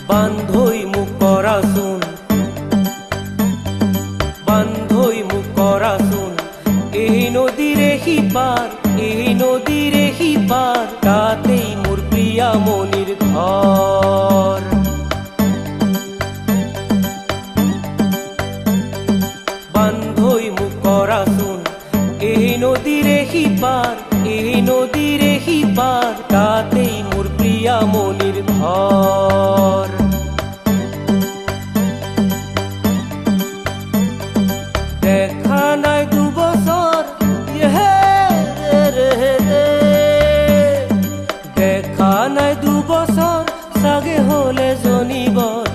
বান্ধৈ মোক কৰাচোন বান্ধৈ মোক কৰাচোন এই নদীৰে সিপাৰ তাতেই মোৰ প্ৰিয়ামণিৰ ঘৰ বান্ধৈ মোক কৰাচোন এই নদীৰে সিপাৰ তাতেই মোৰ প্ৰিয়ামণিৰ ঘৰ দেখা নাই দুবছৰ দেখা নাই দুবছৰ চাগে হলে জনিবৰ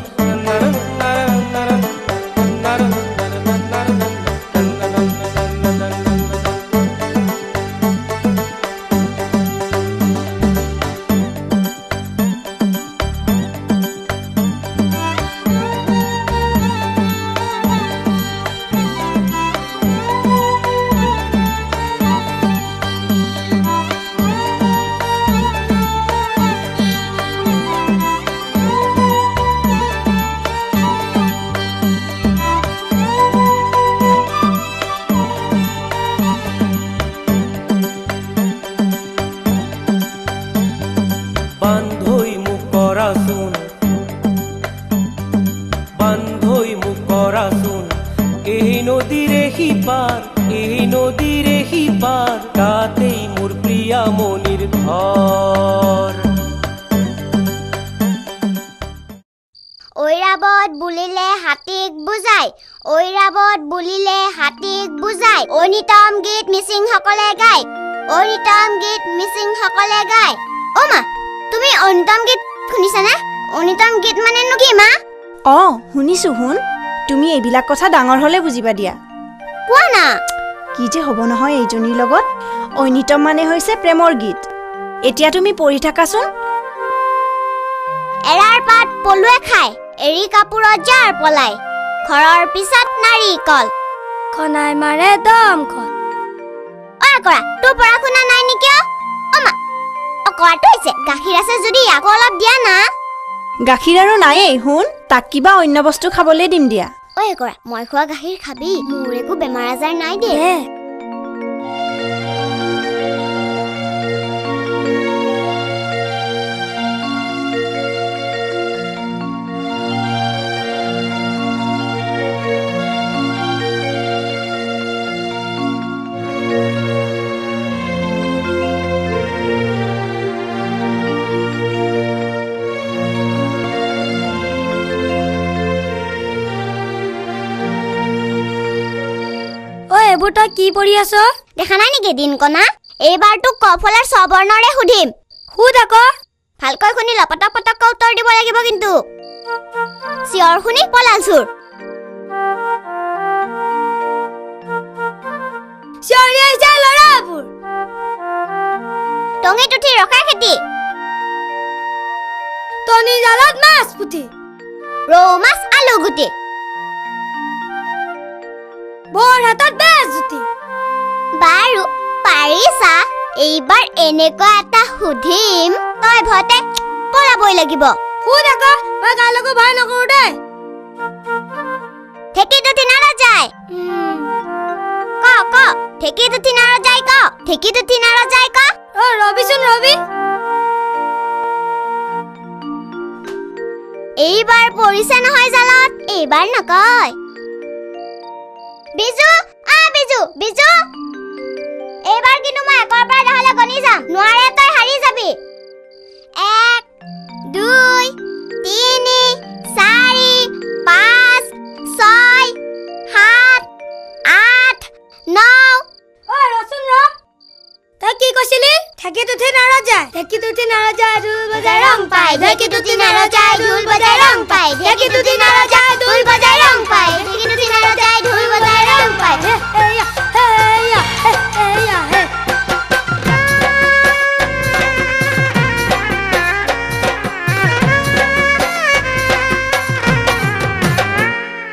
বান্ধৈ মোক কৰাচোন এই নদীৰে সিপাৰ তাতেই মোৰ প্ৰিয়ামণিৰ ঘৰ ঐৰাবত বুলিলে হাতীক বুজাই ঐৰাবত বুলিলে হাতীক বুজাই ঐনিতম গীত মিচিংসকলে গায় ঐনিতম গীত মিচিংসকলে গায় অ' মা তুমি ঐনিতম গীত শুনিছানে ঐনিতম গীত মানেনো কি মা শুনিছো শুন তুমি এইবিলাক কথা ডাঙৰ হলে বুজিবা দিয়া কোৱা না কি যে হ'ব নহয় এইজনীৰ লগত ঐনিতম মানে হৈছে প্ৰেমৰ গীত এতিয়া তুমি পঢ়ি থাকাচোন এৰাৰ পাত পলুৱে খায় এৰি কাপোৰত জাৰ পলাই ঘৰৰ পিছত নাৰিকল খনাই মাৰে দমকল কৰা তোৰ পঢ়া শুনা নাই নেকি অ' মা কৰাটো হৈছে গাখীৰ আছে যদি আকৌ অলপ দিয়া না গাখীৰ আৰু নায়েই শুন তাক কিবা অন্য বস্তু খাবলৈ দিম দিয়া কৰা মই খোৱা গাখীৰ খাবি মোৰ একো বেমাৰ আজাৰ নাই দে এইবোৰ তই কি পঢ়ি আছ দেখা নাই নেকি দিনকণা এইবাৰ তোক ক ফলাৰ ছবৰ্ণৰে সুধিম সুধ আকৌ ভালকৈ শুনি লপটক পটককৈ উত্তৰ দিব লাগিব কিন্তু চিঞৰ শুনি পলালচুৰ চিঞৰি আহিছে ল'ৰাবোৰ টঙিত উঠি ৰখা খেতি টনি জালত মাছ পুঠি ৰৌ মাছ আলু গুটি বৰ হাতত বেজ জুতি বাৰু পাৰিছা এইবাৰ এনেকুৱা এটা সুধিম তই ভয়তে পলাবই লাগিব সুধ আকৌ মই কালৈকো ভয় নকৰো দেই ঠেকিত উঠি নাৰজাই ক ঠেকিত উঠি নাৰজাই ঠেকিত উঠি নাৰজাই ৰবিচোন ৰবি এইবাৰ পৰিছে নহয় জালত এইবাৰ নকয় বিজু বিজু এইবাৰ কিন্তু মই একৰ পৰা 10 লৈ গণি যাম নোৱাৰে তই হাৰি যাবি 1 2 3 4 5 6 7 8 9 ৰচোন ৰ তই কি কৈছিলি ঠেকিত উঠি নাৰজাই ঢোল বজাই ৰং পাই ঢেকিত উঠি নাৰজাই ঢোল বজাই ৰং পাই ঢেকিত উঠি নাৰজাই ঢোল বজাই ৰং পাই ঢেকিত উঠি নাৰজাই ঢোল বজাই ৰং পাই হেয়া হেয়া হেয়া হে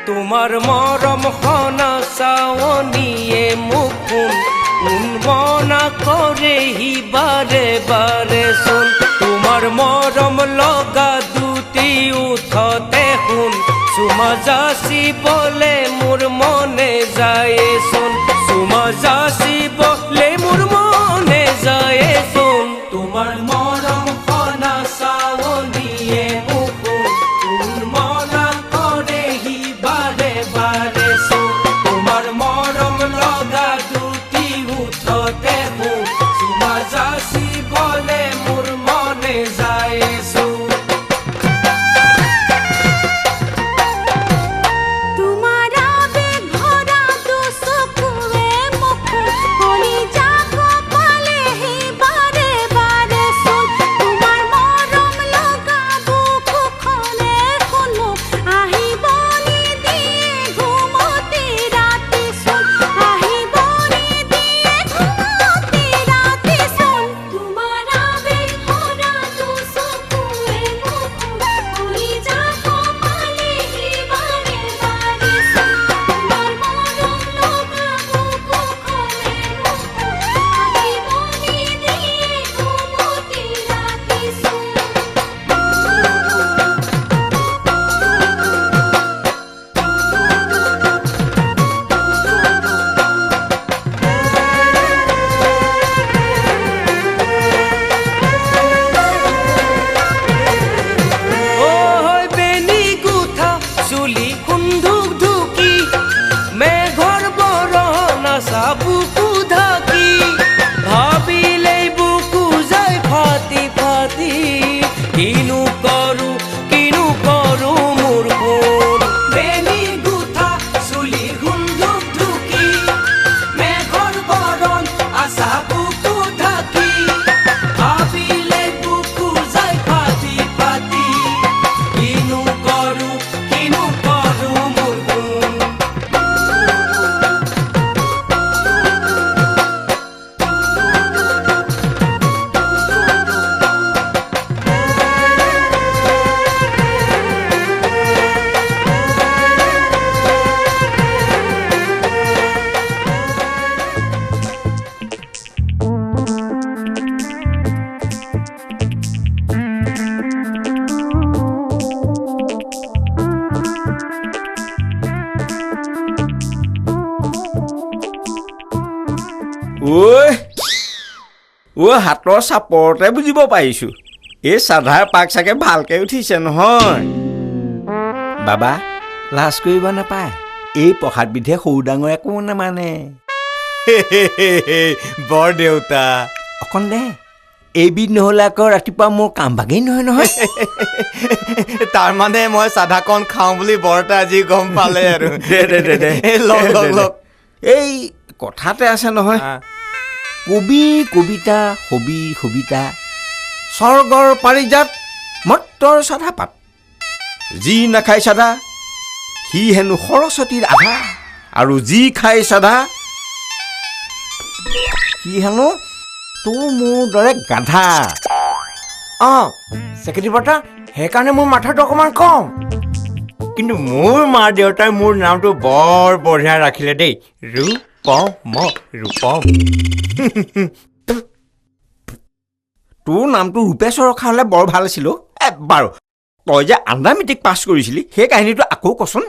তোমাৰ মৰম খনা চাৱনিয়ে মোক উন্মনা কৰে হি বাৰে বাৰে চোন তোমাৰ মৰম লগা দুটি উঠ যাচিবলে মোৰ মনে যায়চোন চুমা যাচিবলে মোৰ মনে যায়চোন তোমাৰ মৰম খনা চাৱনিয়ে মুখোন কোন মনা কৰেহি বাৰে বাৰে চোন তোমাৰ মৰম লগা দুটি উঠতে শুন চুমা যাচিবলে মোৰ মনে যায়চোন বুকু ঢাকি ভাবিলেই বুকু যায় ফাটি ফাটি কিনো কৰো মোৰ কোন বেনি গুঠা চুলি গুন্ধুক ঢুকি মেঘৰ বৰণ আশা বুকু ঢাকি ভাবিলেই বুকু যায় ফাটি ফাটি কিনো কৰো মোৰ কোন হাতৰ চাপৰতে বুজিব পাৰিছো এই চাধাৰ পাক চাগে ভালকে উঠিছে নহয় বাবা লাজ কৰিব নাপায় এই প্ৰসাদ বিধে সৰু ডাঙৰ একো নামানে বৰ দেউতা অকণ দে এইবিধ নহ'লে আকৌ ৰাতিপুৱা মোৰ কাম ভাগেই নহয় তাৰ মানে মই চাধাকণ খাওঁ বুলি বৰতে আজি গম পালে আৰু এই কথাতে আছে নহয় কবি কবিতা হবি সবিতা স্বৰ্গৰ পাৰিজাত মত্তৰ চাধাপাত যি নাখায় চাধা সি হেনো সৰস্বতীৰ আধা আৰু যি খায় চাধা সি হেনো তোৰ মোৰ দৰে গাধা চেক্ৰেটাৰী বৰ্তা সেইকাৰণে মোৰ মাথাটো অকণমান কম কিন্তু মোৰ মা দেউতাই মোৰ নামটো বৰ বঢ়িয়া ৰাখিলে দেই ৰূপম তোৰ নামটো ৰূপেশ্বৰ ৰখা হ'লে বৰ ভাল আছিল বাৰু তই যে আণ্ডাৰ মেট্ৰিক পাছ কৰিছিলি সেই কাহিনীটো আকৌ কচোন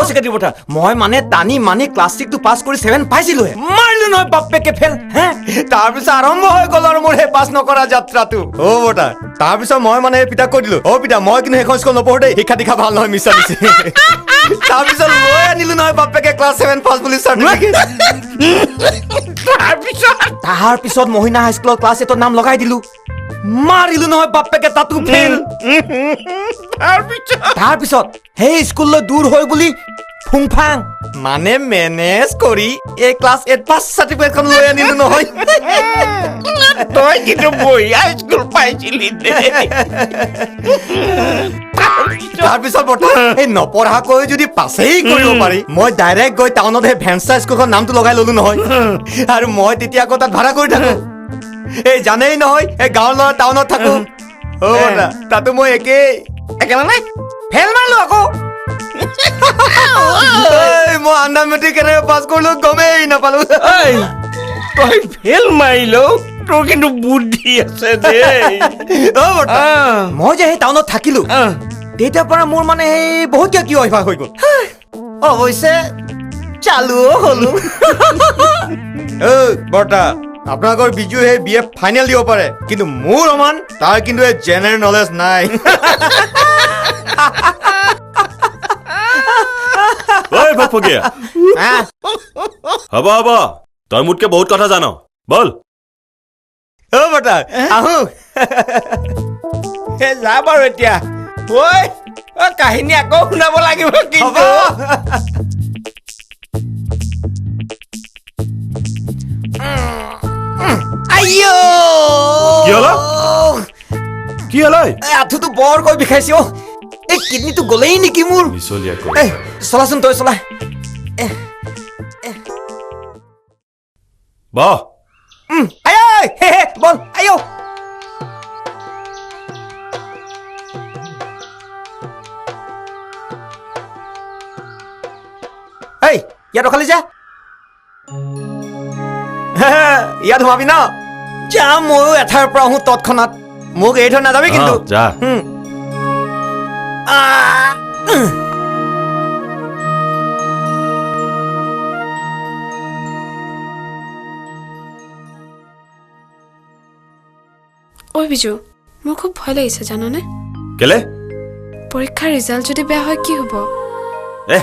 চেক্ৰেটাৰী বৰ্তা মই মানে টানি মানি ক্লাছ 6 পাছ কৰি 7 পাইছিলোহে মাৰিলো নহয় বাপেকে ফেল তাৰপিছত আৰম্ভ হৈ গ'ল আৰু মোৰ সেই পাছ নকৰা যাত্ৰাটো বৰ্তা তাৰপিছত মই মানে পিতাক কৈ দিলো পিতা মই কিন্তু সেইখন স্কুল নপঢ়ো দেই শিক্ষা দীক্ষা ভাল নহয় মিছা দিছে তাৰপিছত লৈ আনিলো নহয় বাপেকে ক্লাছ 7 পাছ বুলি চাৰ্টিফিকেট তাৰপিছত মহিলা হাইস্কুলৰ ক্লাছ 8ৰ নাম লগাই দিলো মাৰিলো নহয় বাপেকে তাতো ফেল তাৰপিছত সেই স্কুললৈ দূৰ হৈ বুলি ফুংফাং মানে মেনেজ কৰি এই ক্লাছ 8 পাছ চাৰ্টিফিকেটখন লৈ আনিলো নহয় তই কিন্তু বঢ়িয়া স্কুল পাইছিলি তাৰপিছত এই নপঢ়াকৈ যদি পাছেই কৰিব পাৰি মই ডাইৰেক্ট গৈ টাউনত সেই ভেঞ্চাৰ স্কুলখন নামটো লগাই ললো নহয় আৰু মই তেতিয়া আকৌ তাত ভাড়া কৰি থাকো এই জানেই নহয় এই গাঁৱৰ ল'ৰা টাউনত থাকো তাতো মই একেবাৰে ফেল মাৰিলো আকৌ মই আণ্ডাৰ মেট্ৰিক কেনেকৈ পাছ কৰিলো গমেই নাপালো তই ফেল মাৰিলো তোৰ কিন্তু বুদ্ধি আছে দেই মই যে সেই টাউনত থাকিলো তেতিয়াৰ পৰা মোৰ মানে এই বহুত কি অভ্যাস হৈ গ'ল অৱশ্যে চালুও হলো বৰ্তা আপোনালোকৰ বিজু সেই BA ফাইনেল দিব পাৰে কিন্তু মোৰ অমান তাৰ কিন্তু এই জেনেৰেল নলেজ নাই ঐ ফকফকীয়া হ'ব হ'ব তই মোতকে বহুত কথা জান বল বৰ্তা আহো যা বাৰু এতিয়া ঐ কাহিনী আকৌ শুনাব লাগিব কিন্তু আইও কি হ'ল কি হ'ল আঁঠুটো বৰকৈ বিষাইছে অ এই কিডনীটো গলেই নেকি মোৰ চলাচোন তই চলা বহ বল আইও ইয়াত ৰখালি যা ইয়াত সোমাবি ন যা ময়ো এঠাইৰ পৰা আহোঁ তৎক্ষণাত মোক এৰি থৈ নাযাবি কিন্তু যা ঐ বিজু মোৰ খুব ভয় লাগিছে জাননে কেলে পৰীক্ষাৰ ৰিজাল্ট যদি বেয়া হয় কি হ'ব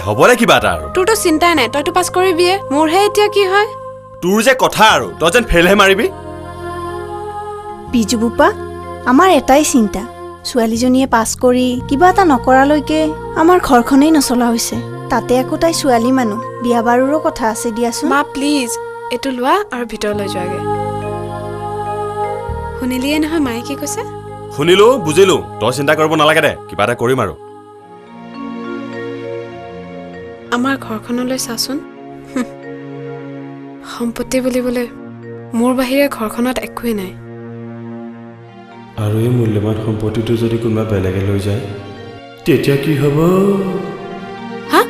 হ'বলে কিবা এটা আৰু তোৰতো চিন্তাই নাই তইতো পাছ কৰিবিয়ে মোৰহে এতিয়া কি হয় তোৰ যে কথা আৰু তই যেন ফেইলহে মাৰিবি বিজু বোপা আমাৰ এটাই চিন্তা ছোৱালীজনীয়ে পাছ কৰি কিবা এটা নকৰালৈকে আমাৰ ঘৰখনেই নচলা হৈছে তাতে আকৌ তাই ছোৱালী মানুহ বিয়া বাৰুৰো কথা আছে দিয়াচোন মা প্লিজ এইটো লোৱা আৰু ভিতৰলৈ যোৱাগে শুনিলিয়ে নহয় মায়ে কি কৈছে শুনিলো বুজিলো তই চিন্তা কৰিব নালাগে দে কিবা এটা কৰিম আৰু আমাৰ ঘৰখনলৈ চাচোন সম্পত্তি বুলিবলৈ মোৰ বাহিৰে ঘৰখনত একোৱেই নাই আৰু এই মূল্যৱান সম্পত্তিটো যদি কোনোবা বেলেগে লৈ যায় তেতিয়া কি হ'ব হা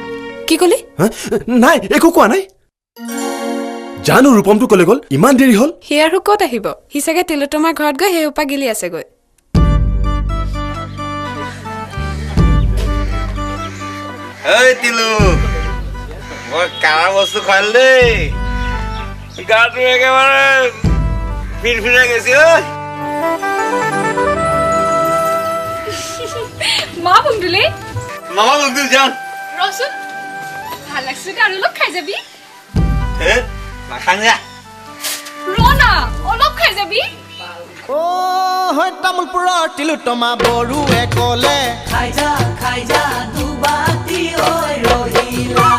কি ক'লি নাই একো কোৱা নাই জানো ৰূপমটো ক'লে গ'ল ইমান দেৰি হ'ল সি আৰু ক'ত আহিব সি চাগে তিলোত্তমাৰ ঘৰত গৈ সেই সোপা গিলি আছেগৈ ঐ তিলু মই কাৰা বস্তু খুৱাইলো দেই গাটো একেবাৰে ফিৰফিৰাই গৈছে ঐ মা বন্ধুলে মামা বন্ধু যান ৰচোন ভাল লাগছে আৰু অলপ খাই যাবি নাখাং যা ৰনা অলপ খাই যাবি তামোলপুৰৰ তিলোত্তমা বৰুৱে ক'লে খাই যা দুবাতি ঐ ৰহিলা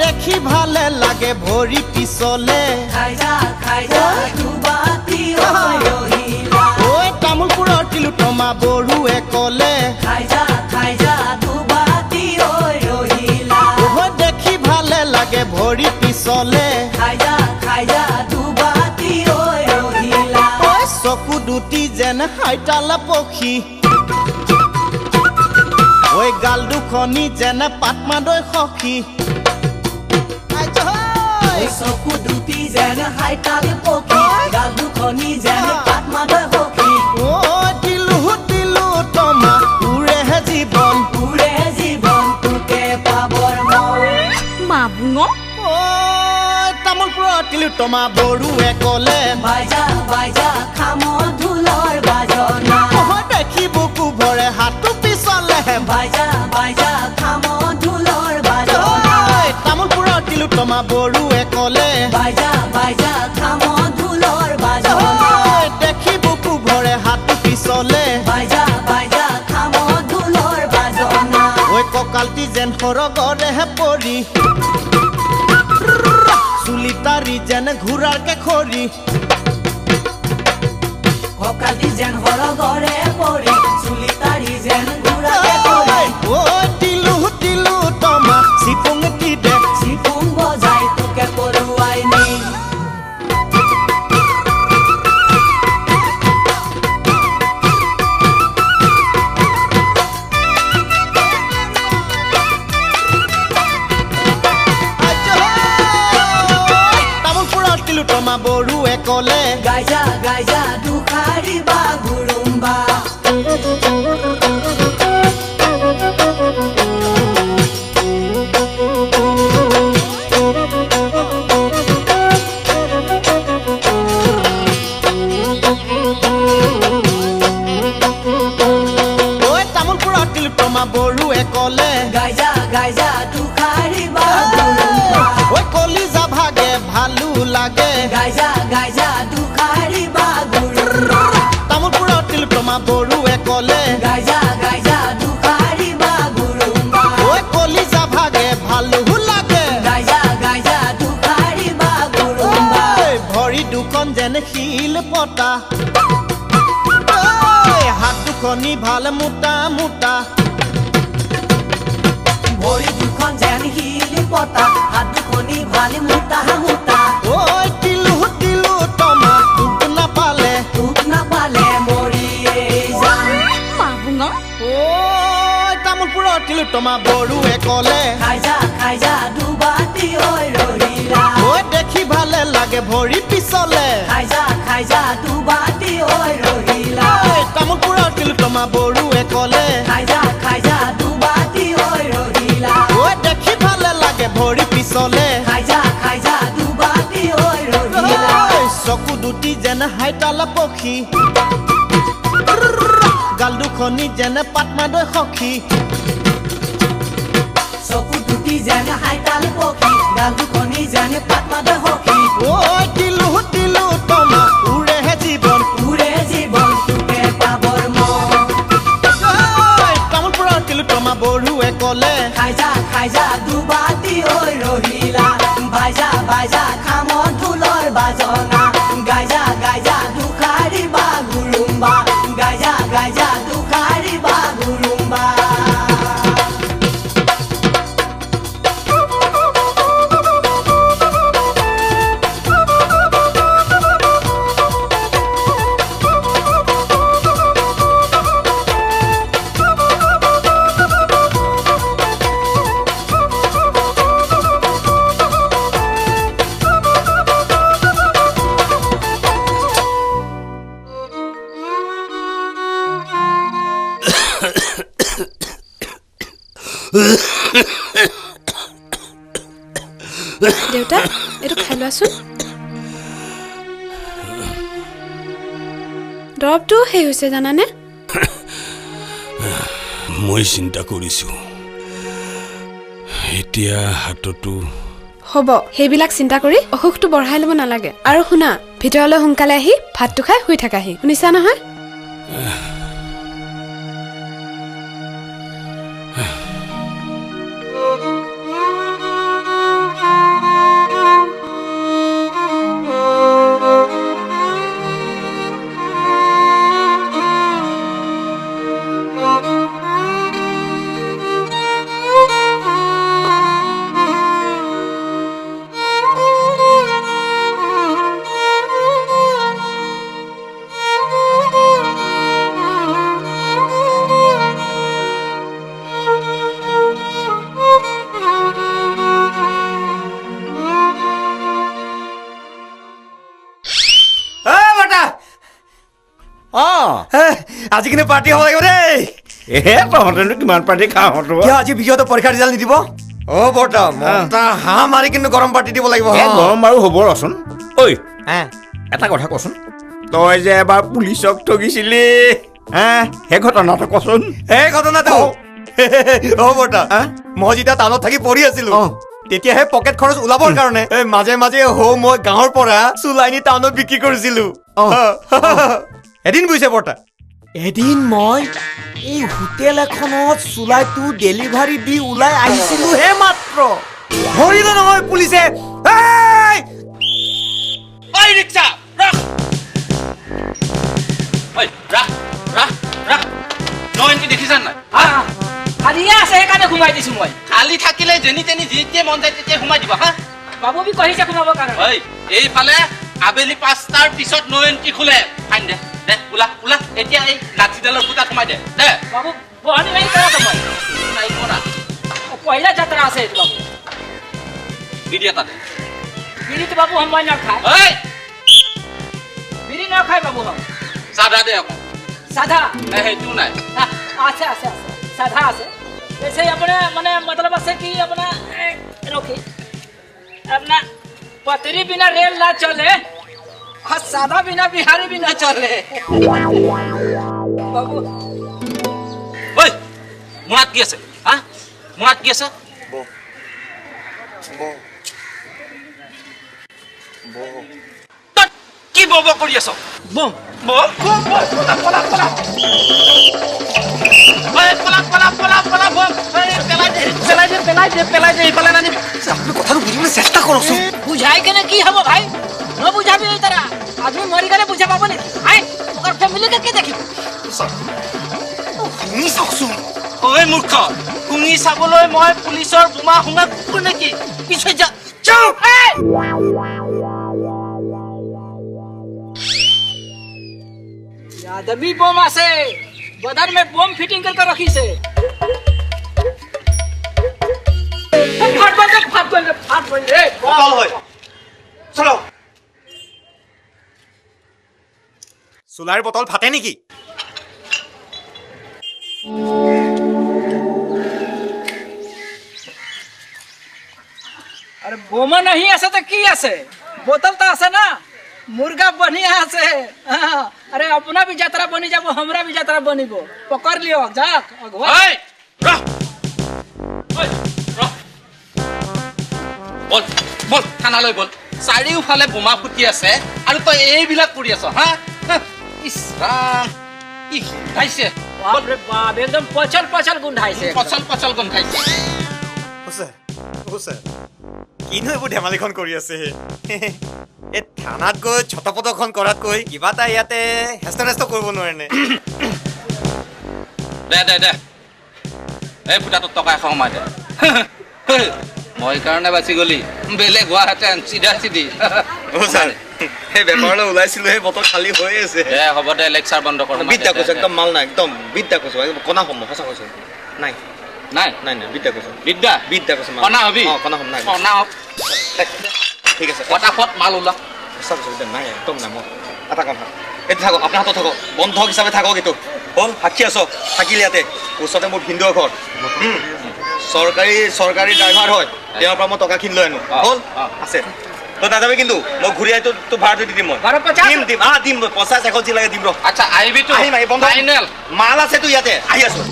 দেখি ভালে লাগে ভৰি পিছলে খাই যা দুবাতি ঐ ৰহিলা তামোলপুৰৰ তিলোত্তমা বৰুৱে ক'লে খাই যা দুবাতি ঐ ৰহিলা দেখি ভালে লাগে ভৰি পিছলে খাই যা দুবাতি ঐ ৰহিলা চকু দুটি যেন হাইতালা পক্ষী গাল দুখনি যেন পাতমাদৈ সখী চকু দুটি যেন হাইতালি পক্ষী গাল দুখনি যেন পাতমাদৈ সখী তিলো তমা উৰেহে জীৱন তোকে পাবৰ মা বুঙ তামোলপুৰৰ তিলোত্তমা বৰুৱে ক'লে বাইজা খাম ঢোলৰ বাজনা দেখি বুকু ভৰে হাতটো পিছলে বাইজা খাম ঢোলৰ বাজনা তামোলপুৰৰ তিলোত্তমা বৰুৱে ক'লে বাইজা খাম ঢোলৰ বাজনা দেখি বুকু ভৰে হাতটো পিছলে বাইজা খাম ঢোলৰ বাজনা কঁকালটি যেন সৰগৰেহে পৰি চুলি তাৰি যেন ঘূৰাৰকে খৰি কঁকালটি যেন সৰগৰে পৰি চুলি তাৰি যেন ঘূৰাকে পৰি তিলো তমা চিপুঙটি দে চিপুং বজাই তোকে পৰুৱাই নি তামোলপুৰৰ তিলোত্তমা বৰুৱে ক'লে গাই যা দুখাৰী বা গুৰুম্বা মতা হাত দুখনি ভাল মোটা মোটা ভৰি দুখন যেন শিলি পতা হাত দুখনি ভাল মোটা মোটা ঐ তিলু তিলু তমা তোক নাপালে মৰিয়ে যাম ঐ তামোলপুৰৰ তিলু তমা বড়োৱে ক'লে খাই যা দুবাটি ঐ ৰহিলা ঐ দেখি ভালে লাগে ভৰি পিছলে খাই যা দুবাটি ঐ ৰহিলা ঐ তামোলপুৰৰ তিলু তমা বড়োৱে ক'লে খাই যা দুবাটি ঐ ৰহিলা ঐ দেখি ভালে লাগে ভৰি পিছলে খাই যা দুবাটি ঐ ৰহিলা ঐ চকু দুটি যেন হাইতালা পক্ষী গাল দুখনি যেন পাতমাদৈ সখী চকু দুটি যেন হাইতাল পক্ষী গাল দুখনি যেন পাতমাদৈ সখী ঐ তিলু তিলু তমা উৰেহে জীৱন উৰে জীৱন তোকে পাবৰ মন ঐ তামোলপুৰৰ তিলু তমা বড়োৱে ক'লে খাই যা দুবাটি ঐ ৰহিলা বাইজা খামৰ ঢোলৰ বাজনা গাই যা দুখাৰী বা গুৰুম্বা গাই যা দুখাৰী বা গুৰুম্বা দেউতা এইটো খাই লোৱাচোন দৰৱটো সেই হৈছে জানানে মই চিন্তা কৰিছোঁ এতিয়া হাততো হ'ব সেইবিলাক চিন্তা কৰি অসুখটো বঢ়াই ল'ব নালাগে আৰু শুনা ভিতৰলৈ সোনকালে আহি ভাতটো খাই শুই থাকাহি শুনিছা নহয় আজি কিন্তু পাৰ্টি হ'ব লাগিব দেই তহঁতেনো কিমান পাৰ্টি খাওঁতো কিয় আজি বিজয়তো পৰীক্ষাৰ ৰিজাল্ট নিদিব বৰ্তা হাঁহ মাৰি কিন্তু গৰম পাৰ্টি দিব লাগিব গৰম বাৰু হ'ব ৰচোন ঐ এটা কথা কচোন তই যে এবাৰ পুলিচক ঠগিছিলি সেই ঘটনাটো কচোন এই ঘটনাটো বৰ্তা মই যেতিয়া টাউনত থাকি পঢ়ি আছিলো তেতিয়াহে পকেট খৰচ ওলাবৰ কাৰণে মাজে মাজে মই গাঁৱৰ পৰা চুলাই নি টাউনত বিক্ৰী কৰিছিলো এদিন বুজিছে বৰ্তা এদিন মই এই হোটেল এখনত চুলাইটো ডেলিভাৰী দি ওলাই আহিছিলো হে মাত্ৰ ধৰিলে নহয় পুলিচে খালি থাকিলে যেনি তেনি যেতিয়া মন যায় তেতিয়া সোমাই দিবা হা বাবু বি কহিছে সোমাবৰ কাৰণে এইফালে আবেলি 5টাৰ পিছত নো এন্ট্ৰি খোলে ফাইন দে দে ওলা এতিয়া এই লাঠিডালৰ ফুটাত সোমাই দে দে বাবু বহানি নাই কৰা তই নাই কৰা পহিলা যাত্ৰা আছে এইটো বাবু বিড়ি এটা দে বিড়িটো বাবু সময় না খায় বিড়ি না খায় বাবু সাদা দে আকৌ সাদা সেইটো নাই আছে साधा আছে वैसे अपने माने मतलब से कि अपना रोकी अपना पतरी बिना रेल ना चले और साधा बिना बिहारी भी ना चले बाबू ओए मुराद की আছে हां मुराद की আছে बो কি বব কৰি আছ বম বম পলা পলা বম পেলাই দে ইফালে নানিবি আপুনি কথাটো বুজিবলৈ চেষ্টা কৰকচোন বুঝাই কেনে কি হব ভাই ন বুঝাবি এই তারা आदमी मरी गले बुझा पाबो नेকি আই ওর ফ্যামিলি কে দেখিব শুনি চাওকচোন ঐ মূৰ্খ শুঙি চাবলৈ মই পুলিচৰ বোমা শুঙা কুকুৰ নেকি পিছে যা চুপ आदमी बम আছে बदन में बम फिटिंग करके रखी से फाट बन रे কপাল হয় চলো চুলাৰ বটল ফাটে নেকি अरे बोमा नहीं আছে तो की আছে बोतल तो আছে ना मुर्गा बढ़िया আছে अरे अपना भी यात्रा बनी जाबो हमरा भी यात्रा बनिबो पकड़ लियो जाक अगवा ঐ ৰহ ঐ ৰহ বল বল থানালৈ বল চাৰিওফালে বোমা ফুটি আছে আৰু তই এইবিলাক কৰি আছ হা ইছ ৰাম ই খাইছে बाप रे बाप एकदम पचल पचल गुंडाइছে পচল পচল গম খাইছে হৈছে কিনো এইবোৰ ধেমালিখন কৰি আছে এই থানাত গৈ ছটপটখন কৰাতকৈ কিবা এটা ইয়াতে হেষ্ট কৰিব নোৱাৰেনে দে এই ফুটাটোত টকা 100 সোমাই দে মই কাৰণে বাচি গলি বেলেগ হোৱাহেঁতেন চিধা চিধি ছাৰ সেই বেপাৰলৈ ওলাইছিলো সেই বটল খালী হৈ আছে দে হ'ব দে লেকচাৰ বন্ধ কৰ বিদ্যা কৈছো একদম মাল নাই একদম বিদ্যা কৈছো কণা কম সঁচা কৈছো নাই নাই নাই নাই বিদ্যা কৈছো বিদ্যা কৈছো কণা হবি কণা কম নাই কণা হব ঠিক আছে পটাপট মাল ওলা সঁচা কৈছো নাই একদম নাই মই এটা কথা এইটো থাকক আপোনাৰ হাতত থাকক বন্ধক হিচাপে থাকক এইটো হ'ল সাক্ষী আছ থাকিলে ইয়াতে ওচৰতে মোৰ ভিনদেউৰ ঘৰ চৰকাৰী ড্ৰাইভাৰ হয় তেওঁৰ পৰা মই টকাখিনি লৈ আনো হ'ল আছে তই নাযাবি কিন্তু মই ঘূৰি আহি তোৰ ভাড়াটো দি দিম মই দিম 50 100 যি লাগে দিম ৰ আচ্ছা আহিবি তো আহিম বন্ধ ফাইনেল মাল আছে তো ইয়াতে আহি আছো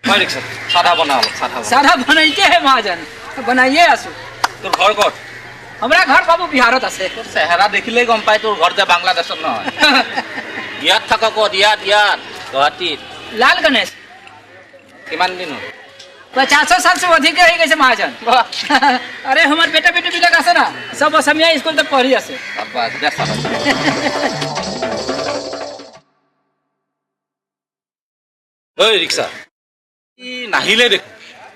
মই ৰিক্সা সাদা বনা অলপ साधा बनाइते है महाजन बनाइए आसु তোৰ ঘৰ ক'ত हमरा घर बाबू बिहारत আছে তোৰ চেহেৰা দেখিলেই গম পাই তোৰ ঘৰ যে বাংলাদেশত নহয় ইয়াত থাক ক'ত ইয়াত গুৱাহাটীত लाल गणेश কিমান দিন হ'ল 50 साल से अधिक रह गए महाजन अरे हमार बेटा बेटी भी लगा ना सब असमिया स्कूल तक पढ़ी আছে বাবা দে সাদা ঐ ৰিক্সা ই নাহিলে দেখ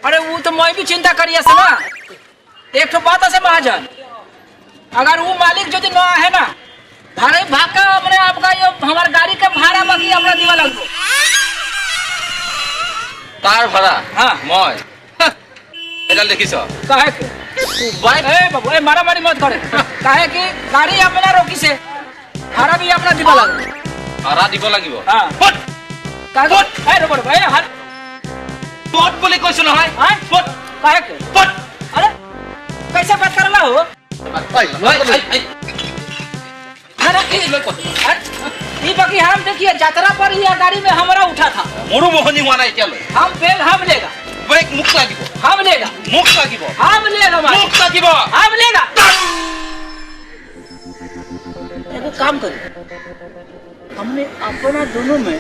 अरे वो तो मैं भी चिंता करी আছে ना एक तो बात है महाजन अगर वो मालिक यदि ना है ना भाड़े भाग का अपने आपका ये हमार गाड़ी का भाड़ा बाकी अपना दीवा लगो তাৰ ভাড়া हाँ মই এডাল দেখিছ काहे के बाइक ए बाबू ए मारा मारी मत करे काहे कि गाड़ी अपना रोकी से भाड़ा भी अपना दीवा लगो ভাড়া দিব লাগিব हां পট काहे ए रोबो भाई हाथ পট বুলি কৈছো নহয় हां পট काहे के পট अरे कैसे बात करला हो अरे ये बाकी हम देखिए यात्रा पर ही गाड़ी में हमारा उठा था মোৰো মোহনি হোৱা নাই এতিয়ালৈ हम बेल हम लेगा ব্ৰেক মুখ লাগিব हम लेगा মুখ লাগিব हम लेगा मालिक মুখ লাগিব हम लेगा एगो काम करो हमने अपना दोनों में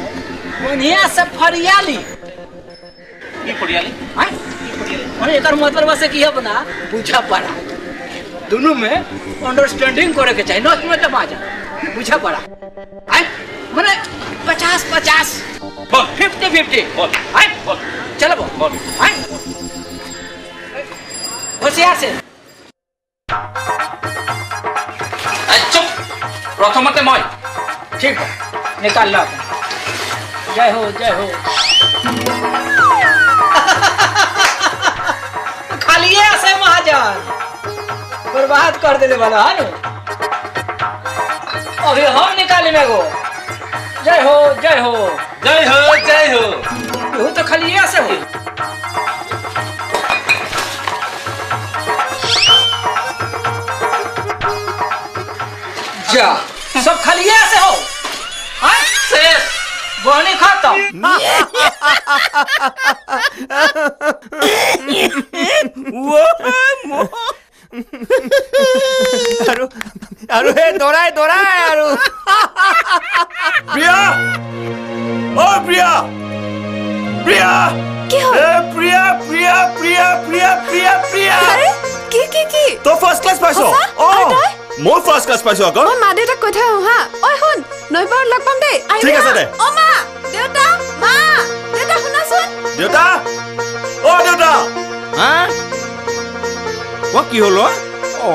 बढ़िया से फरियाली কি পৰিয়ালি हैं और एकर मतलब वैसे की है बना पूछा पड़ा दोनों में अंडरस्टैंडिंग करे के चाहिए नॉट मतलब आ जा पूछा पड़ा हैं माने 50-50 বল 50-50 বল हैं বল चलो बोल हैं होशियार से চুপ প্ৰথমতে মই ठीक है निकाल लो जय हो खाली ऐसे महाजन बर्बाद कर देने वाला है ना अभी हम निकाले में गो जय हो জয় हो तू तो खाली ऐसे हो जा सब खाली ऐसे हो हाँ शेष बोनी खत्म আৰু হে দৰাই আৰু প্ৰিয়া অ প্ৰিয়া প্ৰিয়া কি হ'ল এ প্ৰিয়া প্ৰিয়া প্ৰিয়া প্ৰিয়া প্ৰিয়া প্ৰিয়া আৰে কি কি কি তই ফাৰ্ষ্ট ক্লাছ পাইছ সঁচা? অ আৰু তই? মই ফাৰ্ষ্ট ক্লাছ পাইছো আকৌ মই মা দেউতাক কৈ থৈ আহোঁ হা ঐ শুন নৈপাৰত লগ পাম দেই আহিবি ঠিক আছে হা? দে। অ মা দেউতা মা দেউতা শুনাচোন দেউতা অ দেউতা হা অ কি হ'ল অ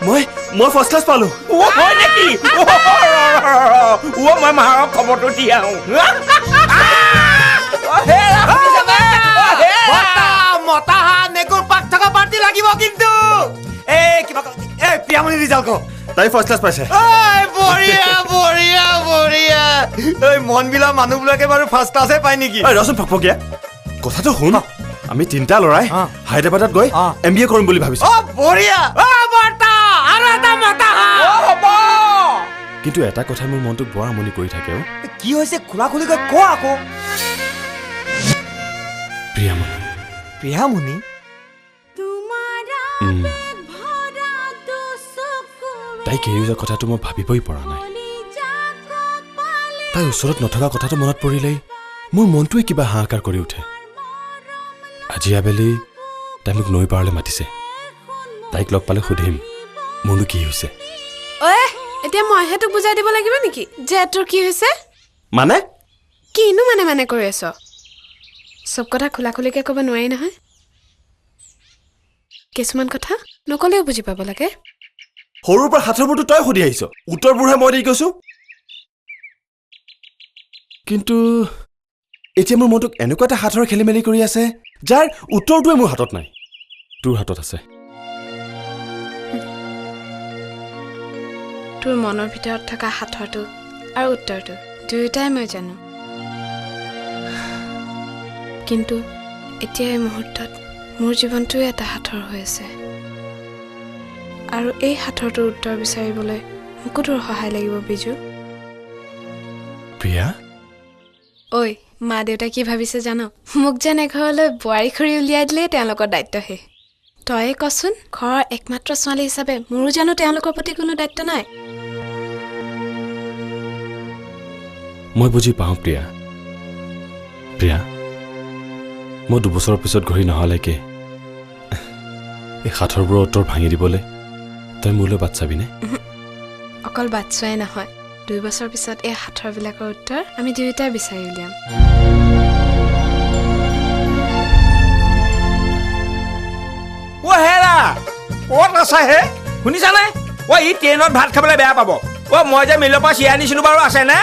মই ফাৰ্ষ্ট ক্লাছ পালো অ হয় নেকি অ মই মাৰক খবৰটো দি আহোঁ মতা হা নেকুৰ পাক থকা পাৰ্টি লাগিব কিন্তু প্ৰিয়ামণি ৰিজাল্ট ক তাই ফাৰ্ষ্ট ক্লাছ পাইছে বঢ়িয়া বঢ়িয়া বঢ়িয়া মন বিলা মানুহবিলাকে বাৰু ফাৰ্ষ্ট ক্লাছহে পায় নেকি ৰচোন ফকফকীয়া কথাটো শুন আমি তিনিটা ল'ৰাই হায়দৰাবাদত গৈ MBA কৰিম বুলি ভাবিছো বঢ়িয়া আৰু এটা মতা হ'ব কিন্তু এটা কথা মোৰ মনটোক বৰ আমনি কৰি থাকে কি হৈছে খোলা খুলিকৈ ক আকৌ প্ৰিয়ামণি প্ৰিয়ামণি তাই এৰি যোৱা কথাটো মই ভাবিবই পৰা নাই তাই ওচৰত নথকা কথাটো মনত পৰিলেই মোৰ মনটোৱে কিবা হাহাকাৰ কৰি উঠে আজি আবেলি তাই মোক নৈ পাৰলৈ মাতিছে তাইক লগ পালে সুধিম মোৰনো কি হৈছে ঐ এতিয়া মইহে তোক বুজাই দিব লাগিব নেকি যে তোৰ কি হৈছে মানে কিনো মানে কৰি আছ চব কথা খোলা খুলিকৈ ক'ব নোৱাৰি নহয় কিছুমান কথা নকলেও বুজি পাব লাগে সৰুৰ পৰা সাঁথৰবোৰতো তই সুধি আহিছ উত্তৰবোৰহে মই দি কৈছো কিন্তু এতিয়া মোৰ মনটোক এনেকুৱা এটা হাতৰ খেলি মেলি কৰি আছে যাৰ উত্তৰটোৱে মোৰ হাতত নাই তোৰ হাতত আছে তোৰ মনৰ ভিতৰত থকা সাঁথৰটো আৰু উত্তৰটো দুয়োটাই মই জানো কিন্তু এতিয়া এই মুহূৰ্তত মোৰ জীৱনটোৱে এটা সাঁথৰ হৈ আছে আৰু এই সাঁথৰটোৰ উত্তৰ বিচাৰিবলৈ মোকো তোৰ সহায় লাগিব বিজু প্ৰিয়া ঐ মা দেউতাই কি ভাবিছে জানো মোক যেন এঘৰলৈ বোৱাৰী খৰি উলিয়াই দিলেই তেওঁলোকৰ দায়িত্ব শেষ তয়ে কচোন ঘৰৰ একমাত্ৰ ছোৱালী হিচাপে মোৰো জানো তেওঁলোকৰ প্ৰতি কোনো দায়িত্ব নাই মই বুজি পাওঁ প্ৰিয়া প্ৰিয়া মই 2 বছৰৰ পিছত ঘূৰি নহালৈকে এই সাঁথৰবোৰৰ উত্তৰ ভাঙি দিবলৈ তই মোলৈ বাট চাবিনে অকল বাট চোৱাই নহয় 2 বছৰ পিছত এই সাঁথৰবিলাকৰ উত্তৰ আমি দুয়োটাই বিচাৰি উলিয়াম অ হেৰা ক'ত আছা হে শুনিছানে অ ই ট্ৰেইনত ভাত খাবলৈ বেয়া পাব অ মই যে মিলৰ পৰা চিৰা নিছিলো বাৰু আছেনে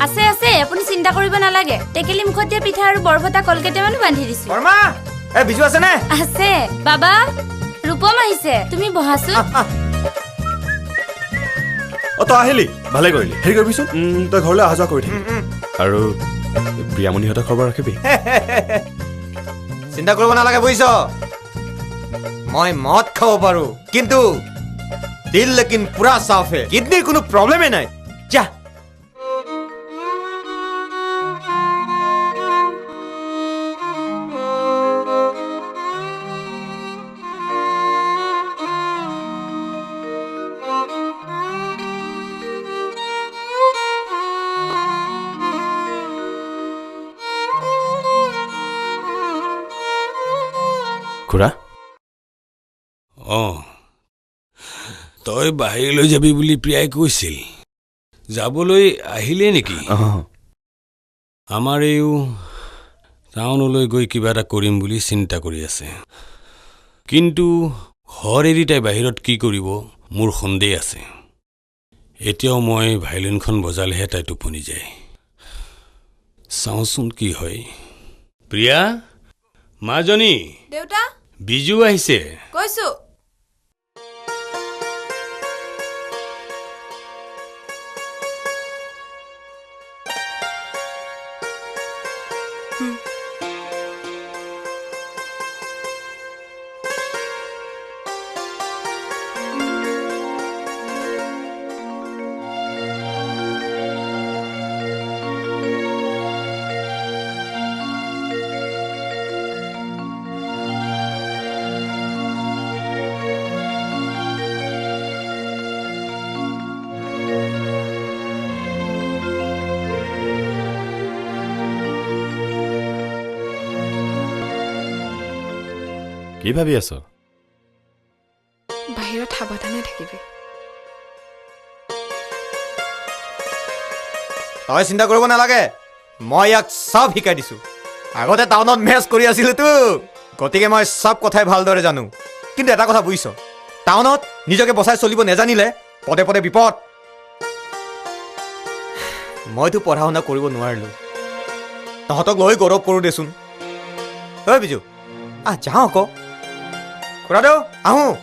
আছে আছে আপুনি চিন্তা কৰিব নালাগে টেকেলি মুখত দিয়া পিঠা আৰু বৰফটা কলকেটামানো বান্ধি দিছো বৰ্মা বিজু আছে নে আছে বাবা ৰূপম আহিছে তুমি বহাচোন তই আহিলি ভালে কৰিলি হেৰি কৰিবিচোন তই ঘৰলৈ অহা যোৱা কৰি থাকিবি আৰু প্ৰিয়ামণিহঁতৰ খবৰ ৰাখিবি চিন্তা কৰিব নালাগে বুজিছ মই মদ খাব পাৰো কিন্তু দিল লেকিন পুৰা সাফ হে কিডনিৰ কোনো প্ৰব্লেমে নাই যা খুৰা তই বাহিৰলৈ যাবি বুলি প্ৰিয়াই কৈছিল যাবলৈ আহিলে নেকি আমাৰ এইও টাউনলৈ গৈ কিবা এটা কৰিম বুলি চিন্তা কৰি আছে কিন্তু ঘৰ এৰি তাই বাহিৰত কি কৰিব মোৰ সন্দেহ আছে এতিয়াও মই ভাইলিনখন বজালেহে তাই টোপনি যায় চাওঁচোন কি হয় প্ৰিয়া মাজনী দেউতা বিজু আহিছে কৈছো কি ভাবি আছ? বাহিৰত সাৱধানে থাকিবি। তই চিন্তা কৰিব নালাগে, মই ইয়াক চব শিকাই দিছো। আগতে টাউনত মেচ কৰি আছিলোতো, গতিকে মই চব কথাই ভালদৰে জানো। কিন্তু এটা কথা বুজিছ, টাউনত নিজকে বচাই চলিব নেজানিলে পদে পদে বিপদ। মইতো পঢ়া শুনা কৰিব নোৱাৰিলো, তহঁতক লৈ গৌৰৱ কৰোঁ দেচোন। ঐ বিজু, যাওঁ আকৌ। খুৰাদেউ আহোঁ।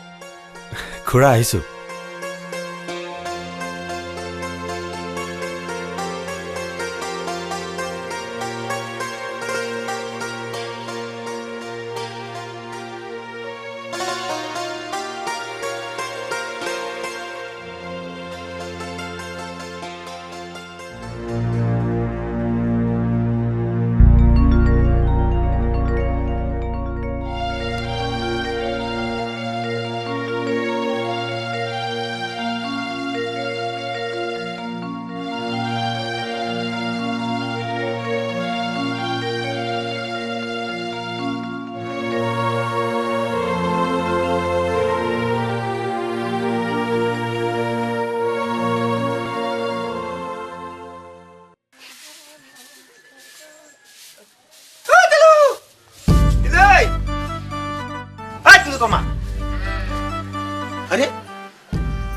খুৰা আহিছোঁ।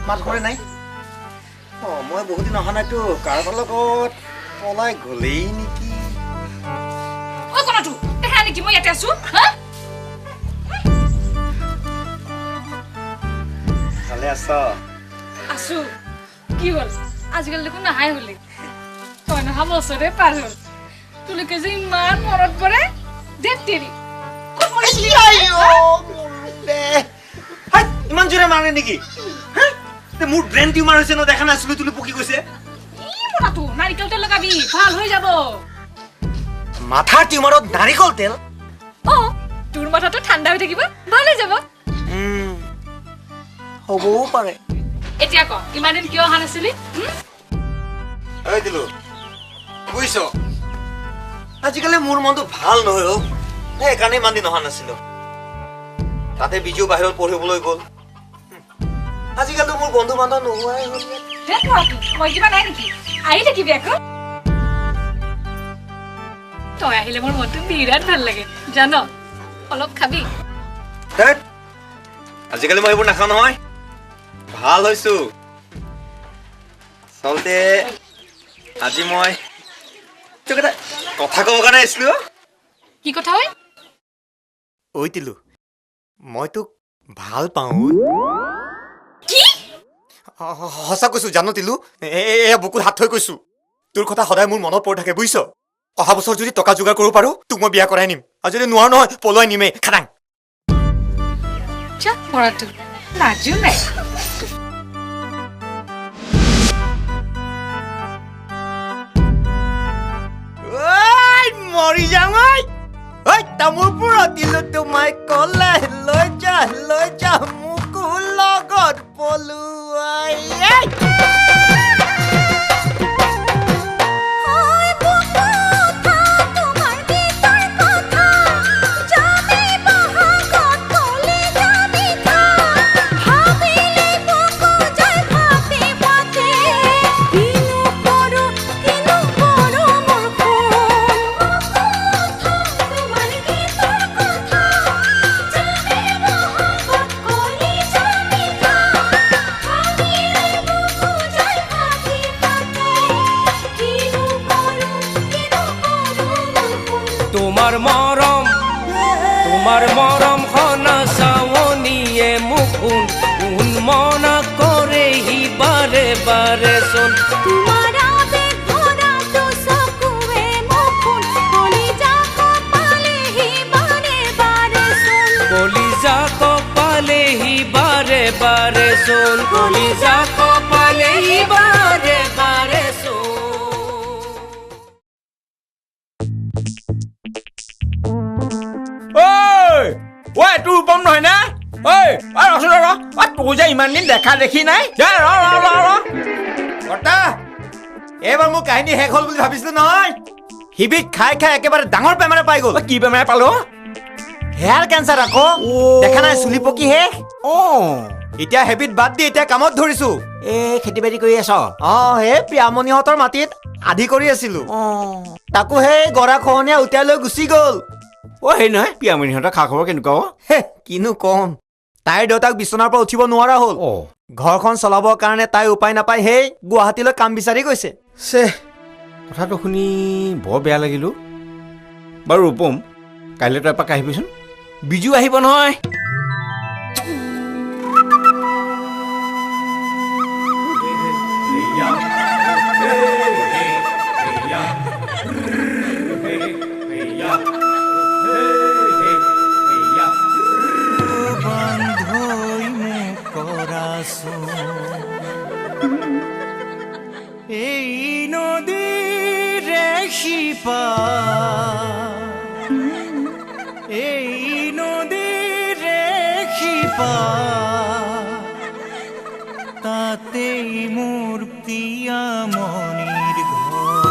মাত কৰে নাই? মই বহুত দিন অহা নাইতো, কাৰোবাৰ লগত পলাই গলেই নেকি? দেখা নেকি মই ইয়াতে আছো? ভালে আছ? আছো। কি হ'ল আজিকালি দেখোন নাহাই হলি? তই নহা বছৰে পাৰ হ'ল, তোলৈকে যে ইমান মনত পৰে। দেখ তেৰি ক'ত মৰিছিলি? ইমান জোৰে মাৰে নেকি? মোৰ ব্ৰেইন টিউমাৰ হৈছে ন, দেখা নাছিলো। তুলি পকি গৈছে। নাৰিকল তেল লগাবি, ভাল হৈ যাব। মাথাৰ টিউমাৰত নাৰিকল তেল? তোৰ মাথাটো ঠাণ্ডা হৈ থাকিব, ভাল হৈ যাব। হ'বও পাৰে। এতিয়া ক, ইমান দিন কিয় অহা নাছিলি? দিলো বুজিছ, আজিকালি মোৰ মনটো ভাল নহয় অ', সেইকাৰণে ইমান দিন অহা নাছিলো। তাতে বিজু বাহিৰত পঢ়িবলৈ গ'ল। আজিকালি মোৰ বন্ধু বান্ধৱ নোহোৱাই হ'ল। মই কিবা নাই নেকি? আহি থাকিবি আকৌ। তই আহিলে মোৰ মনটো বিৰাট ভাল লাগে জান। অলপ খাবি? আজিকালি মই এইবোৰ নাখাওঁ নহয়, ভাল হৈছো। আচলতে আজি মই তোক এটা কথা ক'ব কাৰণে আহিছিলো। কি কথা হয়? ঐ তিলু, মই তোক ভাল পাওঁ। কি? সঁচা কৈছো জানো তিলু, এয়া বুকুত হাত থৈ কৈছো। তোৰ কথা সদায় মোৰ মনত পৰি থাকে বুজিছ। অহা বছৰ যদি টকা যোগাৰ কৰিব পাৰো, তোক মই বিয়া কৰাই নিম। আৰু যদি নোৱাৰো নহয়, পলুৱাই নিমেই। খাটাং লাজু নাই। মৰি যাম। তামোল পুৰতিলো তোমায় কলে লৈ যা মোকো লগত পলুৱাই। তোমাৰ মৰম খনা সাৱনীয়ে মুখুন উন্মনা কৰে হি বাৰে বাৰে চোন। তোমাৰ আবেগ ভৰাটো চকুৱে মুখুন কলিজা কপালেহি বাৰে বাৰে চোন। কলিজা কপালেহি বাৰে বাৰে চোন। কলিজা কপালেহি বাৰে বাৰে চোন। তোৰ ৰূপম নহয় না? তোৰ যে ইমান দিন দেখা দেখি নাই। এইবাৰ মোৰ কাহিনী শেষ হ'ল বুলি ভাবিছিলো নহয়। শিবিক খাই খাই একেবাৰে ডাঙৰ বেমাৰে পাই গ'ল। কি বেমাৰে পালো? হেয়াৰ কেঞ্চাৰ আকৌ দেখা নাই চুলি পকি শেষ এতিয়া হেবিট বাদ দি এতিয়া কামত ধৰিছো এই খেতি বাতি কৰি আছ সেই প্ৰিয়ামণিহঁতৰ মাটিত আধি কৰি আছিলো তাকো সেই গৰাখহনীয়া উঠাই লৈ গুচি গ'ল সেই নহয় প্ৰিয়ামণিহঁতৰ খা খবৰ কেনেকুৱা কিনো কম তাইৰ দেউতাক বিচনাৰ পৰা উঠিব নোৱাৰা হ'ল ঘৰখন চলাবৰ কাৰণে তাই উপায় নাপায় সেই গুৱাহাটীলৈ কাম বিচাৰি গৈছে কথাটো শুনি বৰ বেয়া লাগিলো বাৰু ৰূপম কাইলৈ তই এপাক আহিবিচোন বিজু আহিব নহয় এই নদীৰে সিপাৰ এই নদীৰে সিপাৰ তাতেই মোৰ প্ৰিয়ামণিৰ ঘৰ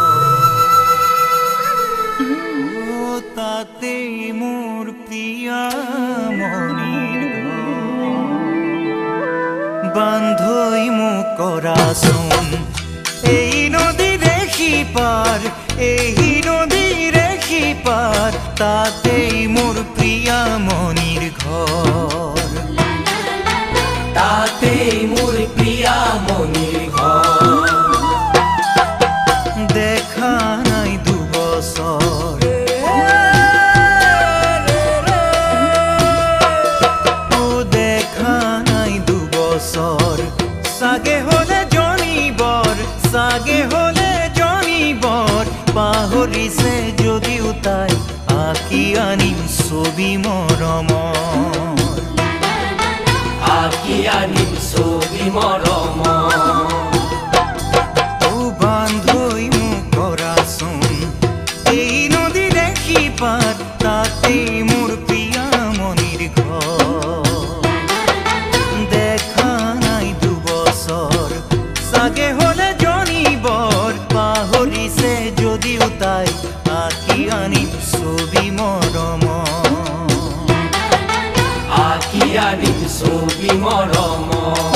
তাতেই মোৰ প্ৰিয়ামণিৰ ঘৰ বান্ধৈ মোক কৰাচোন এই নদীৰে সিপাৰ এই নদীৰে সিপাৰ তাতেই মোৰ প্ৰিয়ামণিৰ ঘৰ তাতেই মোৰ প্ৰিয়ামণিৰ ঘৰ দেখা নাই দুবছৰ দেখা নাই দুবছৰ চাগে হলে জনিবৰ পাহৰিছে যদিও তাই আঁকি আনিম ছবি মৰমৰ আঁকি আনিম ছবি মৰমৰ বান্ধৈ মোক কৰাচোন এই নদীৰে সিপাৰ তাতেই মোৰ প্ৰিয়ামণিৰ ঘৰ দেখা নাই দুবছৰ চাগে হলে জনিবৰ পাহৰিছে যদিও তাই আঁকি আনিম ছবি মৰমৰ আঁকি আনিম ছবি মৰমৰ